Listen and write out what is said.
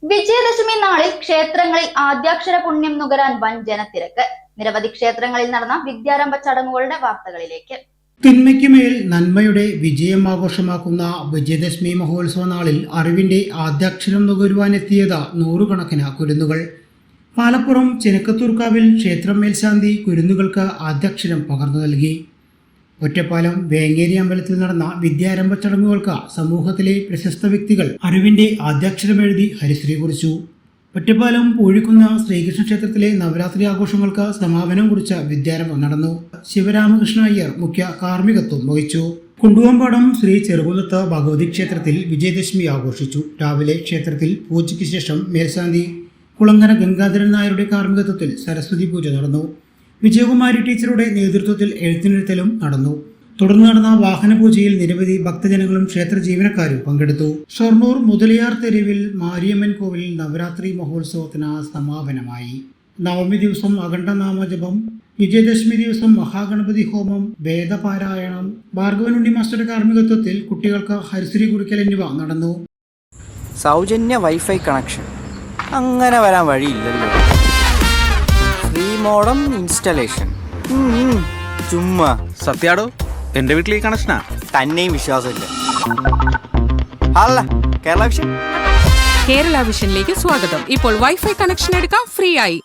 വിജയദശമി നാളിൽ ക്ഷേത്രങ്ങളിൽ ആദ്യാക്ഷര പുണ്യം നുകരാൻ വൻ ജനത്തിരക്ക്. നിരവധി ക്ഷേത്രങ്ങളിൽ നടന്ന വിദ്യാരംഭ ചടങ്ങുകളുടെ വാർത്തകളിലേക്ക്. തിന്മയ്ക്കുമേൽ നന്മയുടെ വിജയം ആഘോഷമാക്കുന്ന വിജയദശമി മഹോത്സവ നാളിൽ അറിവിന്റെ ആദ്യാക്ഷരം നുകരുവാനെത്തിയത് നൂറുകണക്കിന് കുരുന്നുകൾ. പാലപ്പുറം ചെനക്കത്തൂർക്കാവിൽ ക്ഷേത്രം മേൽശാന്തി കുരുന്നുകൾക്ക് ആദ്യാക്ഷരം പകർന്നു നൽകി. ഒറ്റപ്പാലം വേങ്ങേരി അമ്പലത്തിൽ നടന്ന വിദ്യാരംഭ ചടങ്ങുകൾക്ക് സമൂഹത്തിലെ പ്രശസ്ത വ്യക്തികൾ അറിവിന്റെ ആദ്യാക്ഷരം എഴുതി ഹരിശ്രീ കുറിച്ചു. ഒറ്റപ്പാലം പൂഴിക്കുന്ന ശ്രീകൃഷ്ണ ക്ഷേത്രത്തിലെ നവരാത്രി ആഘോഷങ്ങൾക്ക് സമാപനം കുറിച്ച വിദ്യാരംഭം നടന്നു. ശിവരാമകൃഷ്ണ അയ്യർ മുഖ്യ കാർമ്മികത്വം വഹിച്ചു. കുണ്ടുവമ്പാടം ശ്രീ ചെറുകുന്നത്ത് ഭഗവതി ക്ഷേത്രത്തിൽ വിജയദശമി ആഘോഷിച്ചു. രാവിലെ ക്ഷേത്രത്തിൽ പൂജയ്ക്ക് ശേഷം മേൽശാന്തി കുളങ്ങര ഗംഗാധരൻ നായരുടെ കാർമ്മികത്വത്തിൽ സരസ്വതി പൂജ നടന്നു. വിജയകുമാരി ടീച്ചറുടെ നേതൃത്വത്തിൽ എഴുത്തിനിരുത്തലും നടന്നു. തുടർന്ന് നടന്ന വാഹനപൂജയിൽ നിരവധി ഭക്തജനങ്ങളും ക്ഷേത്ര ജീവനക്കാരും പങ്കെടുത്തു. ഷൊർണൂർ മുതലിയാർ തെരുവിൽ മാരിയമ്മൻ കോവിലിൽ നവരാത്രി മഹോത്സവത്തിന് സമാപനമായി. നവമി ദിവസം അഖണ്ഡനാമജപം, വിജയദശമി ദിവസം മഹാഗണപതി ഹോമം, വേദപാരായണം, ഭാർഗവനുണ്ണി മാസ്റ്ററുടെ കാർമ്മികത്വത്തിൽ കുട്ടികൾക്ക് ഹരിശ്രീ കുറിക്കൽ എന്നിവ നടന്നു. സൗജന്യ വൈഫൈ കണക്ഷൻ അങ്ങനെ വരാൻ വഴിയില്ലല്ലോ. ഫ്രീ മോഡം ഇൻസ്റ്റലേഷൻ ചുമ്മാ. സത്യാടോ, എന്റെ വീട്ടിൽ ഈ കണക്ഷനാ. തന്നെയും വിശ്വാസമില്ല. അല്ല കേരള വിഷൻ. കേരള വിഷനിലേക്ക് സ്വാഗതം. ഇപ്പോൾ വൈഫൈ കണക്ഷൻ എടുക്കാം ഫ്രീ ആയി.